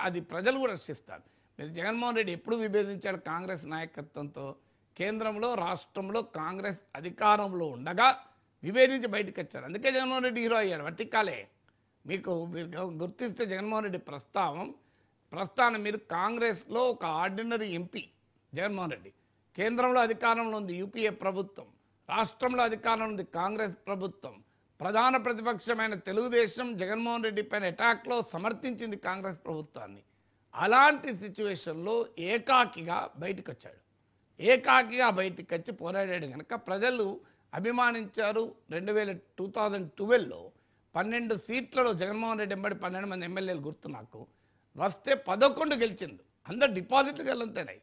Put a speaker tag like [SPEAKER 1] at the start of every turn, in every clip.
[SPEAKER 1] అది ప్రజలు కూడా రక్షిస్తారు. మీరు జగన్మోహన్ రెడ్డి ఎప్పుడు విభేదించాడు కాంగ్రెస్ నాయకత్వంతో? కేంద్రంలో రాష్ట్రంలో కాంగ్రెస్ అధికారంలో ఉండగా విభేదించి బయటకు వచ్చారు. అందుకే జగన్మోహన్ రెడ్డి హీరో అయ్యాడు. వట్టికాలే మీరు గుర్తిస్తే జగన్మోహన్ రెడ్డి ప్రస్థానం మీరు కాంగ్రెస్లో ఒక ఆర్డినరీ ఎంపీ జగన్మోహన్ రెడ్డి, కేంద్రంలో అధికారంలో ఉంది యూపీఏ ప్రభుత్వం, రాష్ట్రంలో అధికారంలో ఉంది కాంగ్రెస్ ప్రభుత్వం, ప్రధాన ప్రతిపక్షమైన తెలుగుదేశం జగన్మోహన్ రెడ్డి పైన అటాక్లో సమర్థించింది కాంగ్రెస్ ప్రభుత్వాన్ని. అలాంటి సిచ్యువేషన్లో ఏకాకిగా బయటకు వచ్చాడు. ఏకాకిగా బయటకు వచ్చి పోరాడాడు కనుక ప్రజలు అభిమానించారు. 2012లో 12 సీట్లలో జగన్మోహన్ రెడ్డి ఎంబడి 12 మంది ఎమ్మెల్యేలు గుర్తు నాకు వస్తే 11 గెలిచిండు. అందరు డిపాజిట్లు గెలంతాయి.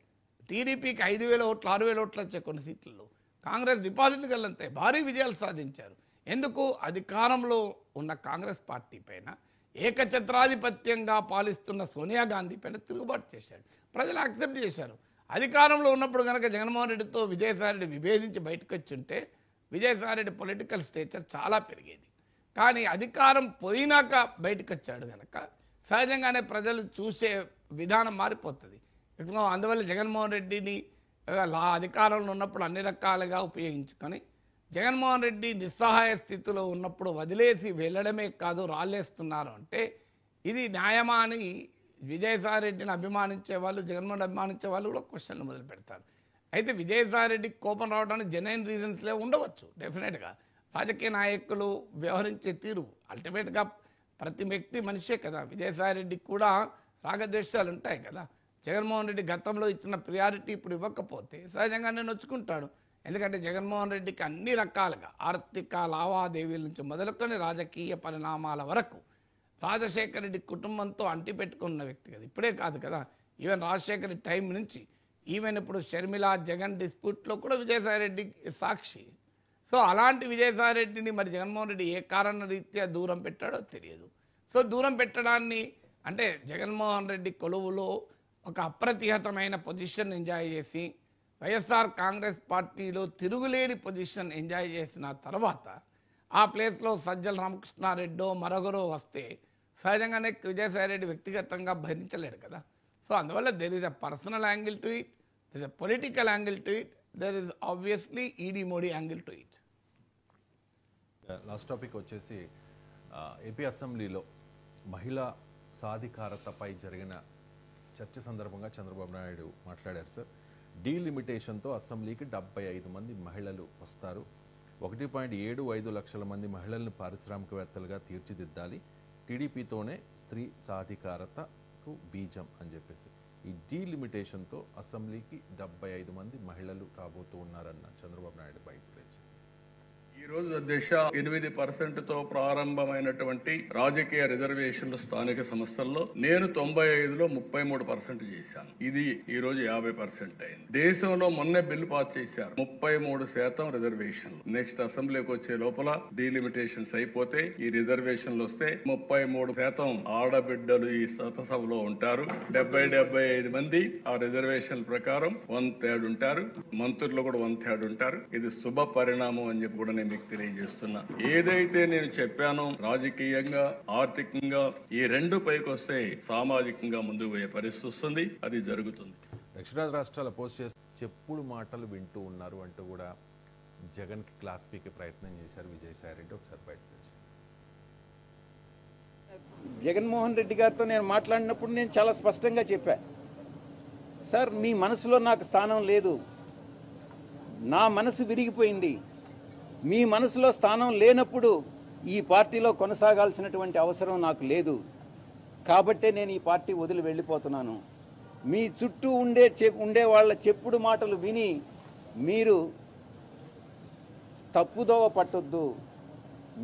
[SPEAKER 1] టీడీపీకి 5,000 ఓట్లు 6,000 ఓట్లు వచ్చే కొన్ని సీట్లలో, కాంగ్రెస్ డిపాజిట్లు గెలంతాయి. భారీ విజయాలు సాధించారు. ఎందుకు? అధికారంలో ఉన్న కాంగ్రెస్ పార్టీ పైన ఏకఛత్రాధిపత్యంగా పాలిస్తున్న సోనియా గాంధీ పైన తిరుగుబాటు చేశాడు. ప్రజలు యాక్సెప్ట్ చేశారు. అధికారంలో ఉన్నప్పుడు కనుక జగన్మోహన్ రెడ్డితో విజయసాయిరెడ్డి విభేదించి బయటకు వచ్చుంటే విజయసాయిరెడ్డి పొలిటికల్ స్టేచర్ చాలా పెరిగేది. కానీ అధికారం పోయినాక బయటకు వచ్చాడు కనుక సహజంగానే ప్రజలు చూసే విధానం మారిపోతుంది. అందువల్ల జగన్మోహన్ రెడ్డిని అధికారంలో ఉన్నప్పుడు అన్ని రకాలుగా ఉపయోగించుకొని జగన్మోహన్ రెడ్డి నిస్సహాయ స్థితిలో ఉన్నప్పుడు వదిలేసి వెళ్ళడమే కాదు రాళ్ళేస్తున్నారు అంటే ఇది న్యాయమా అని విజయసాయిరెడ్డిని అభిమానించే వాళ్ళు, జగన్మోహన్ అభిమానించే వాళ్ళు కూడా క్వశ్చన్లు మొదలు పెడతారు. అయితే విజయసాయిరెడ్డికి కోపం రావడానికి జెన్యూన్ రీజన్స్లే ఉండవచ్చు. డెఫినెట్గా రాజకీయ నాయకులు వ్యవహరించే తీరు అల్టిమేట్గా ప్రతి వ్యక్తి మనిషే కదా. విజయసాయిరెడ్డికి కూడా రాగద్వేషాలు ఉంటాయి కదా. జగన్మోహన్ రెడ్డి గతంలో ఇచ్చిన ప్రియారిటీ ఇప్పుడు ఇవ్వకపోతే సహజంగానే నొచ్చుకుంటాడు. ఎందుకంటే జగన్మోహన్ రెడ్డికి అన్ని రకాలుగా ఆర్థిక లావాదేవీల నుంచి మొదలుకొని రాజకీయ పరిణామాల వరకు రాజశేఖర రెడ్డి కుటుంబంతో అంటిపెట్టుకున్న వ్యక్తి కదా. ఇప్పుడే కాదు కదా, ఈవెన్ రాజశేఖర రెడ్డి టైం నుంచి ఈవెన్ ఇప్పుడు షర్మిల జగన్ డిస్ప్యూట్లో కూడా విజయసాయిరెడ్డి సాక్షి. సో అలాంటి విజయసాయిరెడ్డిని మరి జగన్మోహన్ రెడ్డి ఏ కారణ రీత్యా దూరం పెట్టాడో తెలియదు. సో దూరం పెట్టడాన్ని అంటే జగన్మోహన్ రెడ్డి కొలువులో ఒక అప్రతిహతమైన పొజిషన్ ఎంజాయ్ చేసి వైఎస్ఆర్ కాంగ్రెస్ పార్టీలో తిరుగులేని పొజిషన్ ఎంజాయ్ చేసిన తర్వాత ఆ ప్లేస్లో సజ్జల రామకృష్ణారెడ్డో మరొకరో వస్తే సహజంగానే విజయసాయిరెడ్డి వ్యక్తిగతంగా భరించలేడు కదా. సో అందువల్ల there is a personal angle to it, there is a political angle to it, there is obviously ED Modi angle to it.
[SPEAKER 2] Last topic వచ్చేసి ఏపీ అసెంబ్లీలో మహిళా సాధికారతపై జరిగిన చర్చ సందర్భంగా చంద్రబాబు నాయుడు మాట్లాడారు. సార్, డీలిమిటేషన్తో అసెంబ్లీకి 75 మంది మహిళలు వస్తారు, 1.75 లక్షల మంది మహిళలను పారిశ్రామికవేత్తలుగా తీర్చిదిద్దాలి, టీడీపీతోనే స్త్రీ సాధికారతకు బీజం అని చెప్పేసి ఈ డీలిమిటేషన్తో అసెంబ్లీకి 75 మంది మహిళలు రాబోతూ ఉన్నారన్న చంద్రబాబు నాయుడు బయట ప్లేస్.
[SPEAKER 3] ఈ రోజు అధ్యక్ష 8% ప్రారంభమైనటువంటి రాజకీయ రిజర్వేషన్లు స్థానిక సంస్థల్లో నేను 95లో 33% చేశాను. ఇది ఈ రోజు 50% అయింది. దేశంలో మొన్నే బిల్లు పాస్ చేశారు, 33% రిజర్వేషన్లు. నెక్స్ట్ అసెంబ్లీకి వచ్చే లోపల డీలిమిటేషన్స్ అయిపోతే ఈ రిజర్వేషన్లు వస్తే 33% ఆడబిడ్డలు ఈ సభలో ఉంటారు. 75 మంది ఆ రిజర్వేషన్ ప్రకారం 1/3 ఉంటారు. మంత్రులు కూడా 1/3 ఉంటారు. ఇది శుభ పరిణామం అని చెప్పి కూడా నేను మీకు తెలియజేస్తున్నా. ఏదైతే నేను చెప్పానో రాజకీయంగా ఆర్థికంగా ఈ రెండు పైకి వస్తే సామాజికంగా ముందుకు పోయే పరిస్థితి వస్తుంది. అది జరుగుతుంది.
[SPEAKER 2] దక్షిణాది రాష్ట్రాల పోస్ట్ చేసి చెప్పుడు మాటలు వింటూ ఉన్నారు అంటూ కూడా జగన్ కి క్లాస్ పీకే ప్రయత్నం చేశారు విజయసాయిరెడ్డి. ఒకసారి బయట
[SPEAKER 4] జగన్మోహన్ రెడ్డి గారితో నేను మాట్లాడినప్పుడు నేను చాలా స్పష్టంగా చెప్పా, సార్ మీ మనసులో నాకు స్థానం లేదు, నా మనసు విరిగిపోయింది, మీ మనసులో స్థానం లేనప్పుడు ఈ పార్టీలో కొనసాగాల్సినటువంటి అవసరం నాకు లేదు, కాబట్టే నేను ఈ పార్టీ వదిలి వెళ్ళిపోతున్నాను. మీ చుట్టూ ఉండే వాళ్ళ చెప్పుడు మాటలు విని మీరు తప్పుదోవ పట్టొద్దు.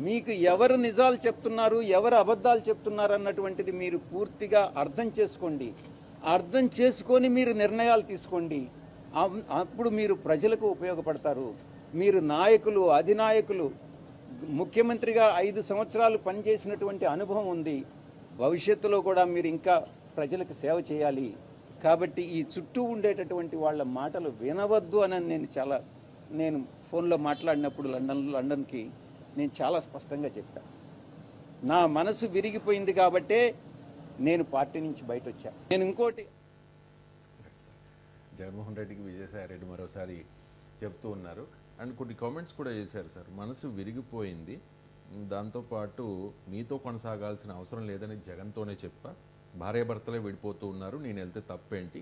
[SPEAKER 4] మీకు ఎవరు నిజాలు చెప్తున్నారు, ఎవరు అబద్ధాలు చెప్తున్నారు అన్నటువంటిది మీరు పూర్తిగా అర్థం చేసుకోండి. అర్థం చేసుకొని మీరు నిర్ణయాలు తీసుకోండి. అప్పుడు మీరు ప్రజలకు ఉపయోగపడతారు. మీరు నాయకులు, అధినాయకులు, ముఖ్యమంత్రిగా 5 సంవత్సరాలు పనిచేసినటువంటి అనుభవం ఉంది. భవిష్యత్తులో కూడా మీరు ఇంకా ప్రజలకు సేవ చేయాలి. కాబట్టి ఈ చుట్టూ ఉండేటటువంటి వాళ్ళ మాటలు వినవద్దు అని నేను ఫోన్లో మాట్లాడినప్పుడు నేను చాలా స్పష్టంగా చెప్పాను. నా మనసు విరిగిపోయింది కాబట్టే నేను పార్టీ నుంచి బయట వచ్చా. నేను ఇంకోటి
[SPEAKER 2] జగన్మోహన్ రెడ్డికి విజయసాయి రెడ్డి మరోసారి చెప్తూ ఉన్నారు. అండ్ కొన్ని కామెంట్స్ కూడా చేశారు సార్. మనసు విరిగిపోయింది, దాంతోపాటు మీతో కొనసాగాల్సిన అవసరం లేదని జగన్తోనే చెప్పా, భార్యాభర్తలే విడిపోతూ ఉన్నారు, నేను వెళ్తే తప్పేంటి,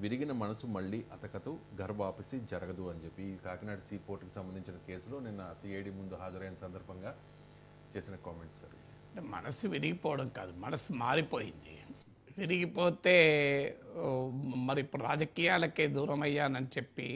[SPEAKER 2] విరిగిన మనసు మళ్ళీ అతకతు గర్భాపసి జరగదు అని చెప్పి ఈ కాకినాడ సీ పోర్టుకి సంబంధించిన కేసులో నిన్న సిఐడి ముందు హాజరైన సందర్భంగా చేసిన కామెంట్స్ సార్.
[SPEAKER 1] అంటే మనసు విరిగిపోవడం కాదు, మనసు మారిపోయింది. విరిగిపోతే మరి ఇప్పుడు రాజకీయాలకే దూరం అయ్యానని చెప్పి